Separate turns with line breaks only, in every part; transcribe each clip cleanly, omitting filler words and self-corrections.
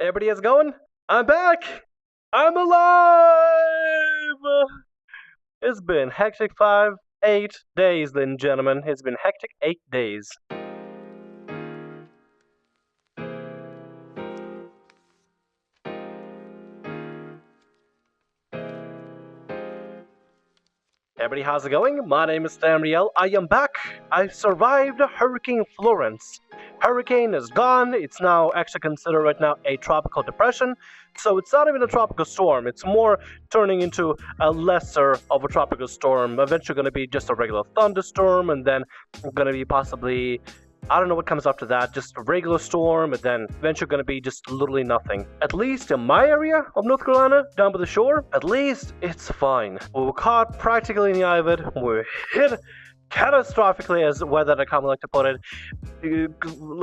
Everybody is going? I'm back! I'm alive! It's been hectic 8 days, ladies and gentlemen. It's been hectic 8 days. Everybody, how's it going? My name is Tamriel. I am back. I survived Hurricane Florence. Hurricane is gone. It's now actually considered right now a tropical depression. So it's not even a tropical storm. It's more turning into a lesser of a tropical storm. Eventually going to be just a regular thunderstorm, and then going to be possibly, I don't know what comes after that, just a regular storm, and then eventually going to be just literally nothing. At least in my area of North Carolina, down by the shore, at least it's fine. We were caught practically in the eye of it. We're hit catastrophically, as weather.com like to put it.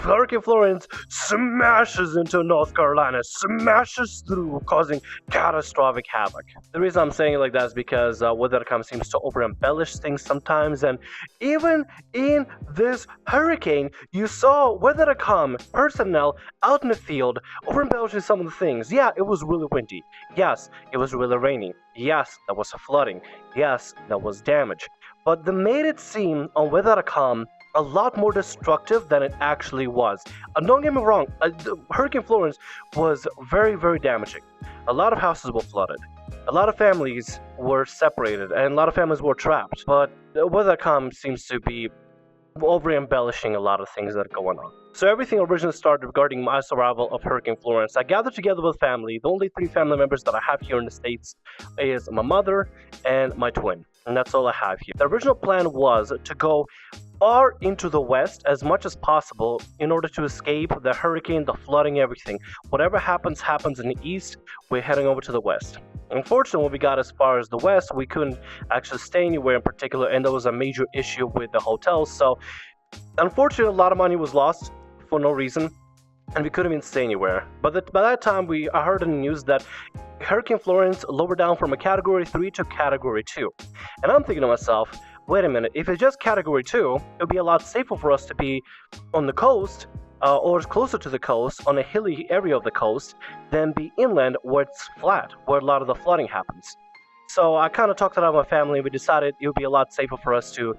Hurricane Florence smashes into North Carolina, smashes through, causing catastrophic havoc. The reason I'm saying it like that is because weather.com seems to over-embellish things sometimes, and even in this hurricane, you saw weather.com personnel out in the field over-embellishing some of the things. Yeah, it was really windy. Yes, it was really rainy. Yes, there was flooding. Yes, there was damage. But they made it seem on weather.com a lot more destructive than it actually was. Don't get me wrong, Hurricane Florence was very, very damaging. A lot of houses were flooded. A lot of families were separated, and a lot of families were trapped. But weather.com seems to be over-embellishing a lot of things that are going on. So everything originally started regarding my survival of Hurricane Florence. I gathered together with family. The only 3 family members that I have here in the States is my mother and my twin. And that's all I have here. The original plan was to go far into the west as much as possible in order to escape the hurricane, the flooding, everything. Whatever happens in the east, we're heading over to the west. Unfortunately, when we got as far as the west, we couldn't actually stay anywhere in particular, and there was a major issue with the hotels. So unfortunately, a lot of money was lost for no reason, and we couldn't even stay anywhere. But by that time, I heard in the news that Hurricane Florence lowered down from a Category 3 to Category 2. And I'm thinking to myself, wait a minute, if it's just Category 2, it would be a lot safer for us to be on the coast, or closer to the coast, on a hilly area of the coast, than be inland where it's flat, where a lot of the flooding happens. So I kind of talked to my family, and we decided it would be a lot safer for us to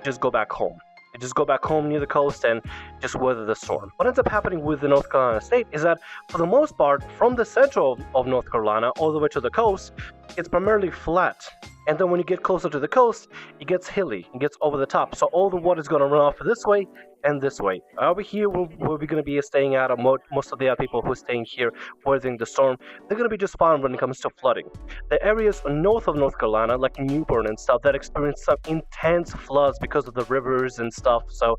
just go back home. Just go back home near the coast and just weather the storm. What ends up happening with the North Carolina state is that, for the most part, from the center of North Carolina all the way to the coast, it's primarily flat. And then when you get closer to the coast, it gets hilly, it gets over the top. So all the water is going to run off this way and this way. Over here, where we're going to be staying at, most of the other people who are staying here weathering the storm, they're going to be just fine when it comes to flooding. The areas north of North Carolina, like Newbern and stuff, that experience some intense floods because of the rivers and stuff. So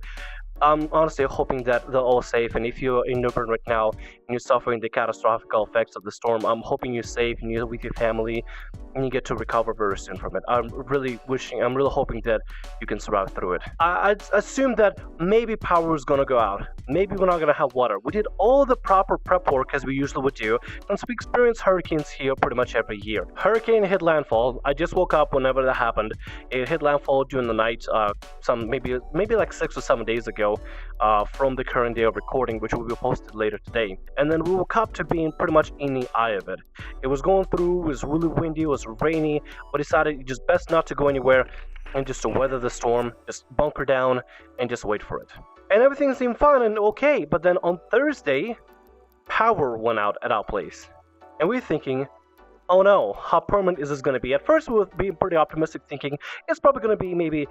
I'm honestly hoping that they're all safe, and if you're in Newbern right now and you're suffering the catastrophic effects of the storm, I'm hoping you're safe and you're with your family and you get to recover very soon from it. I'm really hoping that you can survive through it. I assume that maybe power is gonna go out. Maybe we're not gonna have water. We did all the proper prep work as we usually would do, since we experience hurricanes here pretty much every year. Hurricane hit landfall. I just woke up whenever that happened. It hit landfall during the night, maybe like 6 or 7 days ago. From the current day of recording, which will be posted later today. And then we woke up to being pretty much in the eye of it. It was going through, it was really windy, it was rainy, but decided just best not to go anywhere and just to weather the storm, just bunker down and just wait for it. And everything seemed fine and okay, but then on Thursday, power went out at our place. And we're thinking, oh no, how permanent is this going to be? At first we were being pretty optimistic, thinking it's probably going to be maybe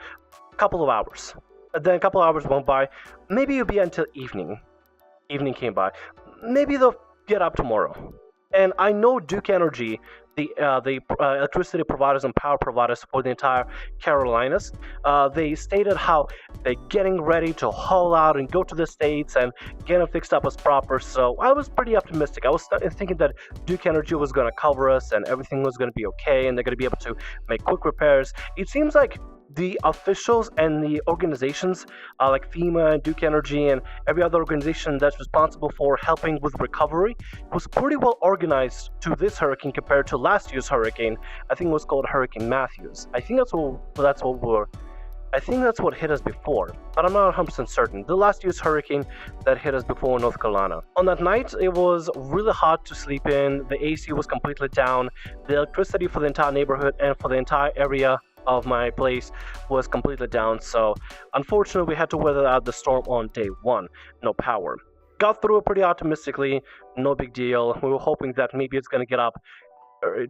a couple of hours. Then a couple of hours went by. Maybe it'll be until evening. Evening came by. Maybe they'll get up tomorrow. And I know Duke Energy, the electricity providers and power providers for the entire Carolinas, they stated how they're getting ready to haul out and go to the States and get it fixed up as proper. So I was pretty optimistic. I was thinking that Duke Energy was going to cover us and everything was going to be okay and they're going to be able to make quick repairs. It seems like the officials and the organizations like FEMA and Duke Energy and every other organization that's responsible for helping with recovery was pretty well organized to this hurricane compared to last year's hurricane. I think it was called Hurricane Matthews. I think that's what we're I think that's what hit us before, but I'm not 100% certain. The last year's hurricane that hit us before in North Carolina. On that night, it was really hot to sleep in. The AC was completely down. The electricity for the entire neighborhood and for the entire area of my place was completely down. So unfortunately, we had to weather out the storm on day one. No power. Got through it pretty optimistically. No big deal. We were hoping that maybe it's going to get up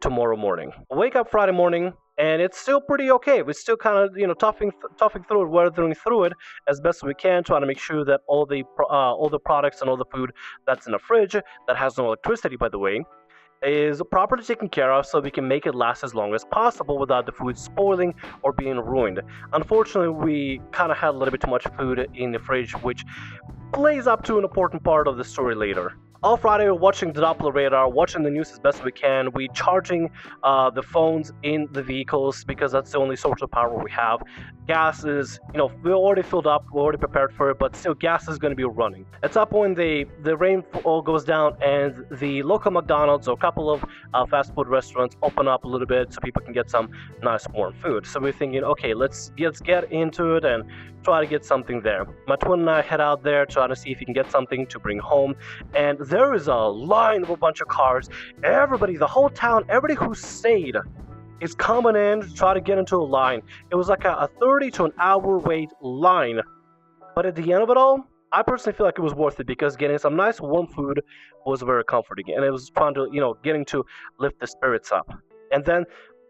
tomorrow morning. Wake up Friday morning, and it's still pretty okay. We're still kind of, toughing through it, weathering through it as best we can, trying to make sure that all the products and all the food that's in the fridge that has no electricity, by the way, is properly taken care of so we can make it last as long as possible without the food spoiling or being ruined. Unfortunately, we kind of had a little bit too much food in the fridge, which plays up to an important part of the story later. All Friday, we're watching the Doppler radar, watching the news as best we can. We're charging the phones in the vehicles because that's the only source of power we have. Gas is, we're already filled up, we're already prepared for it, but still gas is going to be running. At that point, the rain all goes down and the local McDonald's or a couple of fast food restaurants open up a little bit so people can get some nice warm food. So we're thinking, okay, let's get into it and try to get something there. My twin and I head out there, try to see if we can get something to bring home, and there is a line of a bunch of cars. Everybody, the whole town, everybody who stayed is coming in to try to get into a line. It was like a 30 to an hour wait line. But at the end of it all, I personally feel like it was worth it because getting some nice warm food was very comforting. And it was trying to, getting to lift the spirits up. And then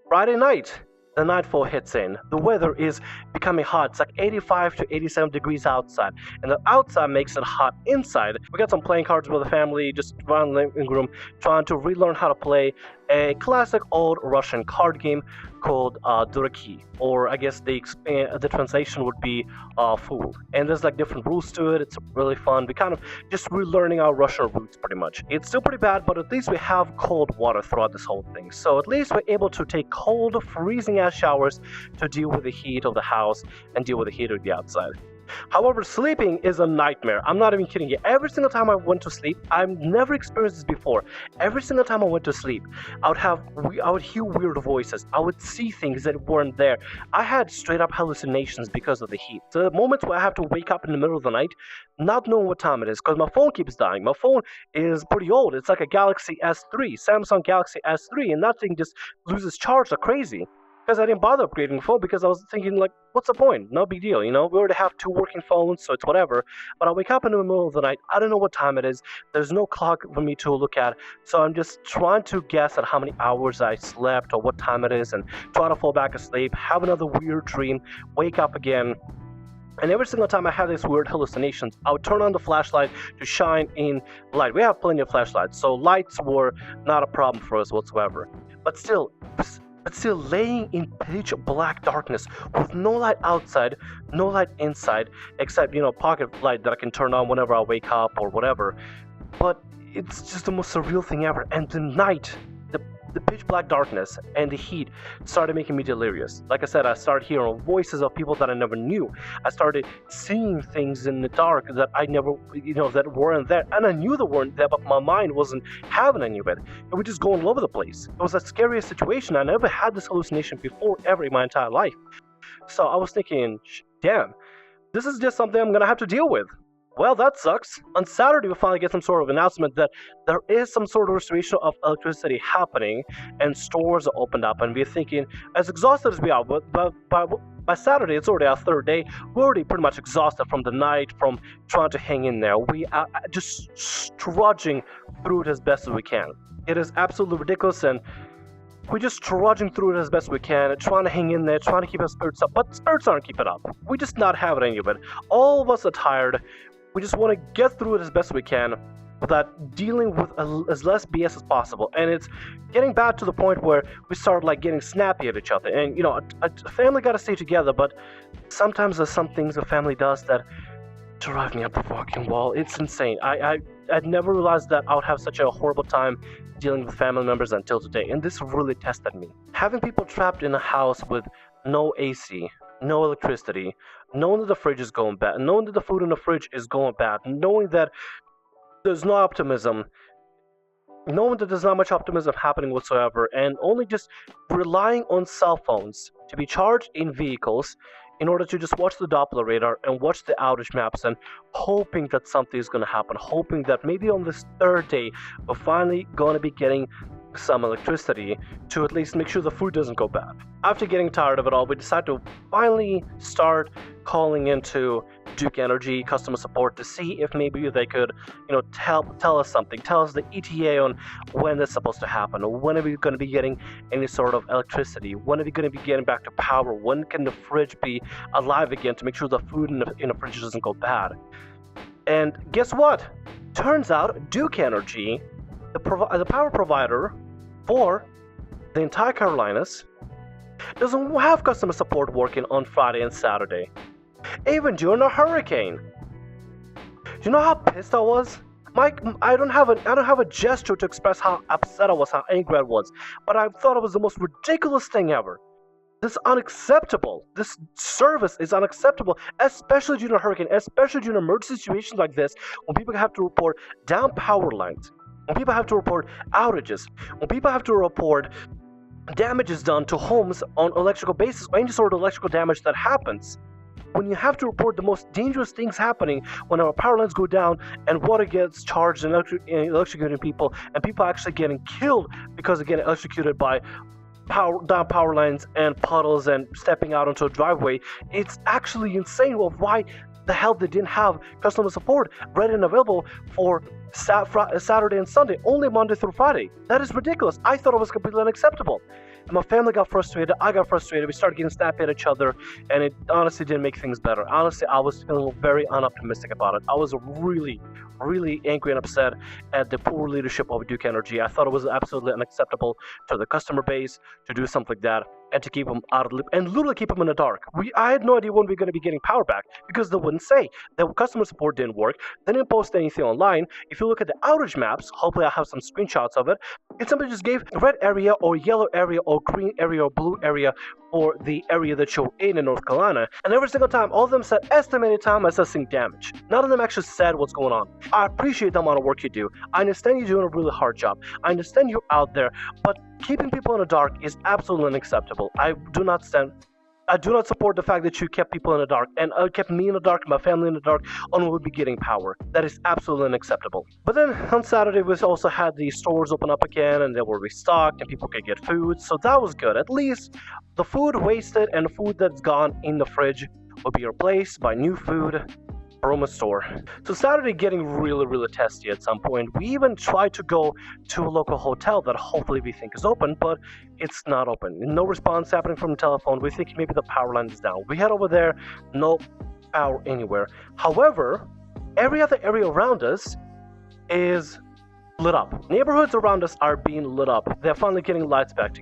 Friday night, the nightfall hits in. The weather is becoming hot. It's like 85 to 87 degrees outside. And the outside makes it hot inside. We got some playing cards with the family, just around the living room, trying to relearn how to play a classic old Russian card game called Durakey. Or I guess the translation would be Fool. And there's like different rules to it. It's really fun. We kind of just relearning our Russian roots pretty much. It's still pretty bad, but at least we have cold water throughout this whole thing. So at least we're able to take cold, freezing ass showers to deal with the heat of the house and deal with the heat of the outside. However, sleeping is a nightmare. I'm not even kidding you. Every single time I went to sleep, I've never experienced this before. Every single time I went to sleep, I would hear weird voices. I would see things that weren't there. I had straight up hallucinations because of the heat. The moments where I have to wake up in the middle of the night, not knowing what time it is, because my phone keeps dying. My phone is pretty old. It's like a Galaxy S3, Samsung Galaxy S3, and that thing just loses charge like crazy. Because I didn't bother upgrading the phone because I was thinking, like, what's the point? No big deal, We already have 2 working phones, so it's whatever. But I wake up in the middle of the night. I don't know what time it is. There's no clock for me to look at. So I'm just trying to guess at how many hours I slept or what time it is and try to fall back asleep, have another weird dream, wake up again. And every single time I have these weird hallucinations, I would turn on the flashlight to shine in light. We have plenty of flashlights, so lights were not a problem for us whatsoever. But still laying in pitch black darkness with no light outside, no light inside, except, pocket light that I can turn on whenever I wake up or whatever. But it's just the most surreal thing ever. And the night, the pitch black darkness and the heat started making me delirious. Like I said, I started hearing voices of people that I never knew. I started seeing things in the dark that I never, that weren't there. And I knew they weren't there, but my mind wasn't having any of it. It was just going all over the place. It was the scariest situation. I never had this hallucination before ever in my entire life. So I was thinking, damn, this is just something I'm going to have to deal with. Well, that sucks. On Saturday, we finally get some sort of announcement that there is some sort of restoration of electricity happening and stores are opened up. And we're thinking, as exhausted as we are, but by Saturday, it's already our 3rd day. We're already pretty much exhausted from the night, from trying to hang in there. We are just trudging through it as best as we can. It is absolutely ridiculous, and we're just trudging through it as best we can, trying to hang in there, trying to keep our spirits up. But spirits aren't keeping up. We're just not having any of it. All of us are tired. We just want to get through it as best we can without dealing with as less BS as possible. And it's getting bad to the point where we start getting snappy at each other. And a family got to stay together, but sometimes there's some things a family does that drive me up the fucking wall. It's insane. I'd never realized that I would have such a horrible time dealing with family members until today, and this really tested me. Having people trapped in a house with no AC, no electricity, knowing that the fridge is going bad, knowing that the food in the fridge is going bad, knowing that there's no optimism, knowing that there's not much optimism happening whatsoever, and only just relying on cell phones to be charged in vehicles in order to just watch the Doppler radar and watch the outage maps and hoping that something is going to happen, hoping that maybe on this third day we're finally going to be getting some electricity to at least make sure the food doesn't go bad. After getting tired of it all, we decided to finally start calling into Duke Energy customer support to see if maybe they could, tell us something, tell us the ETA on when that's supposed to happen, when are we going to be getting any sort of electricity, when are we going to be getting back to power, when can the fridge be alive again to make sure the food in the fridge doesn't go bad. And guess what? Turns out Duke Energy, the power provider for the entire Carolinas, doesn't have customer support working on Friday and Saturday, even during a hurricane. You know how pissed I was? Mike, I don't have a gesture to express how upset I was, how angry I was, but I thought it was the most ridiculous thing ever. This is unacceptable. This service is unacceptable, especially during a hurricane, especially during emergency situations like this, when people have to report down power lines, when people have to report outages, when people have to report damages done to homes on electrical basis, or any sort of electrical damage that happens. When you have to report the most dangerous things happening, when our power lines go down and water gets charged and electrocuting people, and people actually getting killed because of getting electrocuted by down power lines and puddles and stepping out onto a driveway, it's actually insane. Well, why the hell they didn't have customer support ready and available for Saturday and Sunday, only Monday through Friday? That is ridiculous. I thought it was completely unacceptable. And my family got frustrated, I got frustrated, we started getting snappy at each other, and it honestly didn't make things better. Honestly, I was feeling very unoptimistic about it. I was really angry and upset at the poor leadership of Duke Energy. I thought it was absolutely unacceptable to the customer base to do something like that and to keep them out of the loop and literally keep them in the dark. I had no idea when we were going to be getting power back because they wouldn't say. The customer support didn't work. They didn't post anything online. If you look at the outage maps, hopefully I have some screenshots of it, it simply just gave a red area or yellow area or green area or blue area for the area that you're in North Carolina. And every single time, all of them said estimated time assessing damage. None of them actually said what's going on. I appreciate the amount of work you do. I understand you're doing a really hard job. I understand you're out there, but keeping people in the dark is absolutely unacceptable. I do not support the fact that you kept people in the dark and kept me in the dark, my family in the dark, on when we'd be getting power. That is absolutely unacceptable. But then on Saturday, we also had the stores open up again and they were restocked and people could get food. So that was good. At least the food wasted and the food that's gone in the fridge will be replaced by new food from a store. So Saturday getting really testy at some point. We even tried to go to a local hotel that hopefully we think is open, but it's not open. No response happening from the telephone. We think maybe the power line is down. We head over there, no power anywhere. However, every other area around us is lit up. Neighborhoods around us are being lit up. They're finally getting lights back.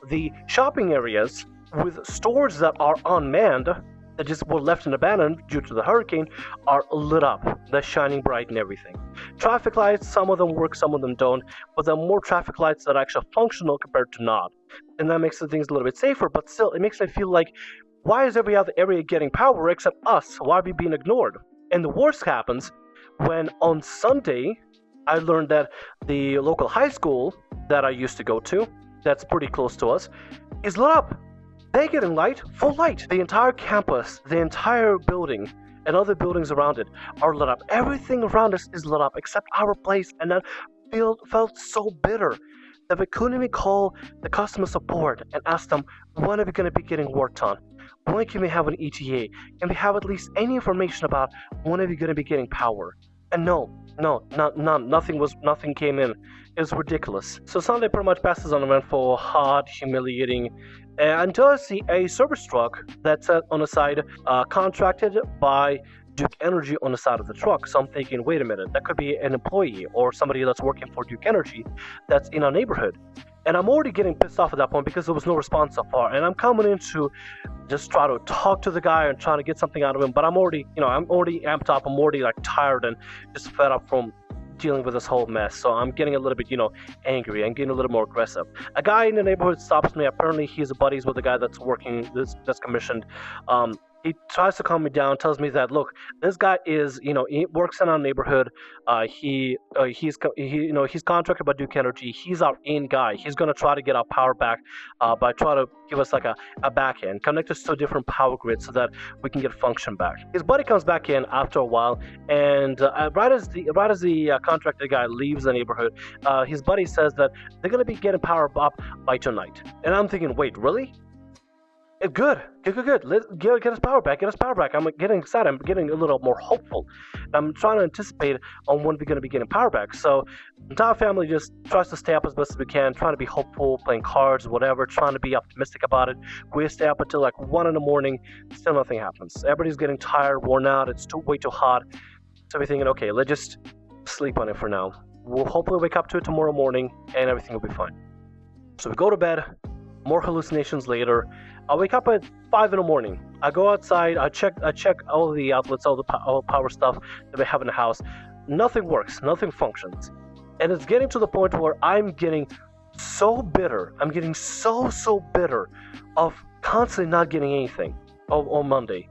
The shopping areas with stores that are unmanned, that just were left and abandoned due to the hurricane, are lit up. They're shining bright and everything. Traffic lights, some of them work, some of them don't, but there are more traffic lights that are actually functional compared to not. And that makes the things a little bit safer, but still, it makes me feel like, why is every other area getting power except us? Why are we being ignored? And the worst happens when on Sunday, I learned that the local high school that I used to go to, that's pretty close to us, is lit up. They're getting light, full light. The entire campus, the entire building, and other buildings around it are lit up. Everything around us is lit up except our place, and that felt so bitter that we couldn't even call the customer support and ask them, when are we going to be getting worked on? When can we have an ETA? Can we have at least any information about when are we going to be getting power? And none. Nothing came in. It was ridiculous. So Sunday pretty much passes uneventful, hot, humiliating, until I see a service truck that's on the side, contracted by Duke Energy on the side of the truck. So I'm thinking, wait a minute, that could be an employee or somebody that's working for Duke Energy that's in our neighborhood. And I'm already getting pissed off at that point because there was no response so far. And I'm coming in to just try to talk to the guy and trying to get something out of him. But I'm already amped up. I'm already tired and just fed up from dealing with this whole mess. So I'm getting a little bit, angry. I'm getting a little more aggressive. A guy in the neighborhood stops me. Apparently he's buddies with the guy that's working, that's commissioned He tries to calm me down, tells me that look, this guy is, he works in our neighborhood. He's contracted by Duke Energy. He's our in guy. He's gonna try to get our power back, by trying to give us like a back end, connect us to a different power grid so that we can get function back. His buddy comes back in after a while, and right as the contracted guy leaves the neighborhood, his buddy says that they're gonna be getting power up by tonight. And I'm thinking, wait, really? Good. Let's get us power back. Get us power back. I'm getting excited. I'm getting a little more hopeful. I'm trying to anticipate on when we're going to be getting power back. So the entire family just tries to stay up as best as we can, trying to be hopeful, playing cards, whatever, trying to be optimistic about it. We stay up until like 1 in the morning. Still nothing happens. Everybody's getting tired, worn out. It's way too hot. So we're thinking, okay, let's just sleep on it for now. We'll hopefully wake up to it tomorrow morning and everything will be fine. So we go to bed. More hallucinations later. I wake up at 5 in the morning. I go outside. I check all the outlets, all the power stuff that we have in the house. Nothing works. Nothing functions. And it's getting to the point where I'm getting so bitter. I'm getting so bitter of constantly not getting anything on Monday.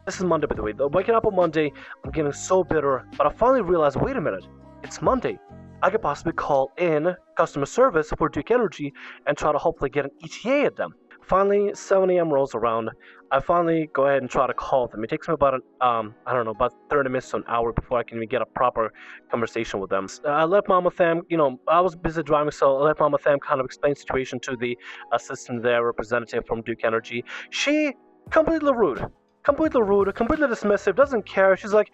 This is Monday, by the way. Waking up on Monday, I'm getting so bitter. But I finally realized, wait a minute. It's Monday. I could possibly call in customer service for Duke Energy and try to hopefully get an ETA at them. Finally, 7 a.m. rolls around. I finally go ahead and try to call them. It takes me about about 30 minutes to an hour before I can even get a proper conversation with them. I let Mama Tham, I was busy driving, so I let Mama Tham kind of explain the situation to the assistant there, representative from Duke Energy. She completely rude, completely dismissive, doesn't care. She's like,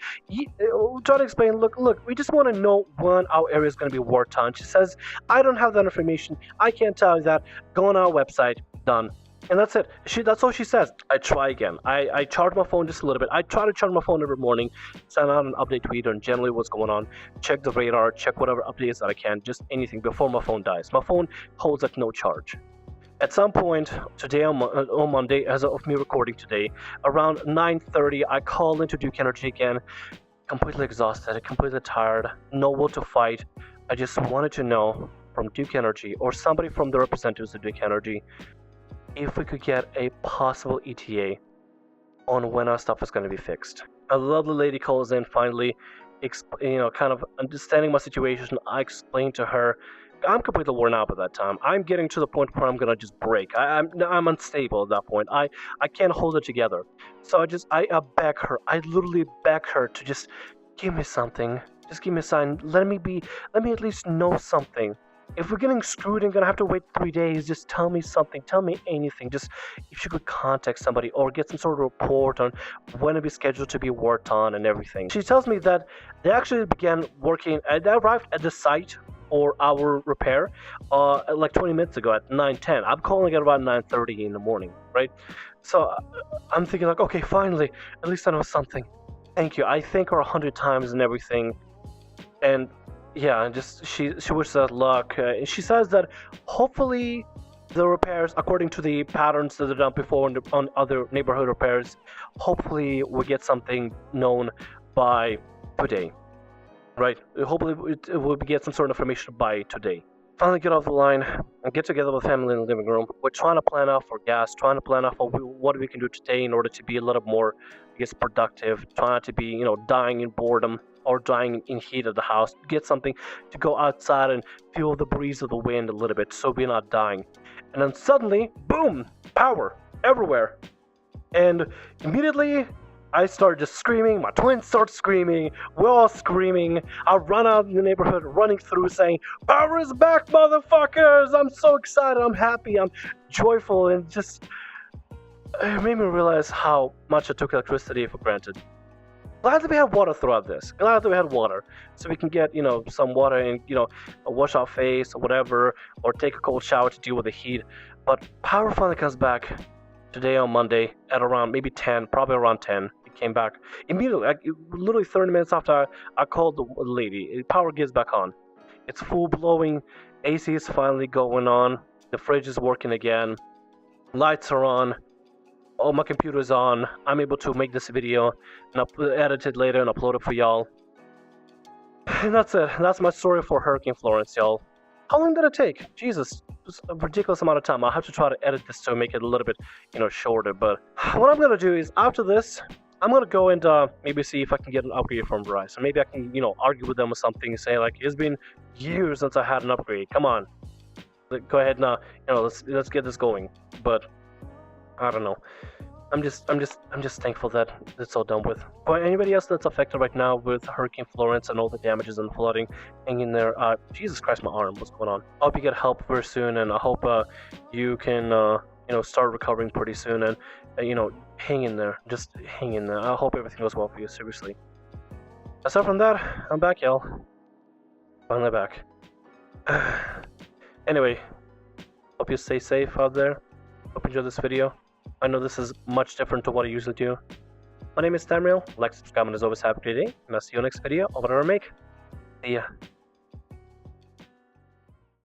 trying to explain, look, we just want to know when our area is going to be worked on. She says, I don't have that information. I can't tell you that. Go on our website. Done. And that's it. That's all she says. I try again. I charge my phone just a little bit. I try to charge my phone every morning, send out an update tweet on generally what's going on, check the radar, check whatever updates that I can, just anything before my phone dies. My phone holds at no charge. At some point today on Monday, as of me recording today, around 9:30, I call into Duke Energy again, completely exhausted, completely tired, no will to fight. I just wanted to know from Duke Energy or somebody from the representatives of Duke Energy if we could get a possible ETA on when our stuff is going to be fixed. A lovely lady calls in finally, kind of understanding my situation. I explained to her, I'm completely worn out at that time. I'm getting to the point where I'm going to just break. I'm unstable at that point. I can't hold it together. So I beg her. I literally beg her to just give me something. Just give me a sign. Let me at least know something. If we're getting screwed and gonna have to wait 3 days, just tell me something, tell me anything. Just if you could contact somebody or get some sort of report on when it'll be scheduled to be worked on and everything. She tells me that they actually began working, they arrived at the site or our repair like 20 minutes ago at 9:10. I'm calling at about 9:30 in the morning, right? So I'm thinking like, okay, finally, at least I know something. Thank you. I thank her 100 times and everything. And yeah, just she wishes us luck. She says that hopefully the repairs, according to the patterns that are done before on other neighborhood repairs, hopefully we'll get something known by today. Right? Hopefully we'll get some sort of information by today. Finally get off the line and get together with family in the living room. We're trying to plan out for gas, trying to plan out for what we can do today in order to be a little more, productive, trying not to be, dying in boredom or dying in heat of the house. Get something to go outside and feel the breeze of the wind a little bit so we're not dying. And then suddenly, boom, power everywhere. And immediately, I started just screaming, my twins start screaming, we're all screaming. I run out in the neighborhood, running through saying, power is back, motherfuckers! I'm so excited, I'm happy, I'm joyful, and just, it made me realize how much I took electricity for granted. Glad that we had water throughout this. Glad that we had water. So we can get, some water and, wash our face or whatever, or take a cold shower to deal with the heat. But power finally comes back today on Monday at around maybe 10, probably around 10. It came back immediately, literally 30 minutes after I called the lady. Power gets back on. It's full blowing. AC is finally going on. The fridge is working again. Lights are on. Oh, my computer's on. I'm able to make this video and edit it later and upload it for y'all. And that's it. That's my story for Hurricane Florence, y'all. How long did it take? Jesus, it's a ridiculous amount of time. I'll have to try to edit this to make it a little bit, shorter. But what I'm gonna do is after this, I'm gonna go and maybe see if I can get an upgrade from Verizon. Maybe I can, argue with them or something and say like, it's been years since I had an upgrade. Come on, go ahead now. Let's get this going. But I don't know. I'm just thankful that it's all done with. For anybody else that's affected right now with Hurricane Florence and all the damages and flooding, hang in there. Jesus Christ, my arm, what's going on? I hope you get help very soon, and I hope you can start recovering pretty soon, and hang in there. Just hang in there. I hope everything goes well for you. Seriously. Aside from that, I'm back, y'all. Finally back. Anyway, hope you stay safe out there. Hope you enjoyed this video. I know this is much different to what I usually do. My name is Tamriel. Like, subscribe, and as always, have a great day. And I'll see you next video of whatever I make. See ya.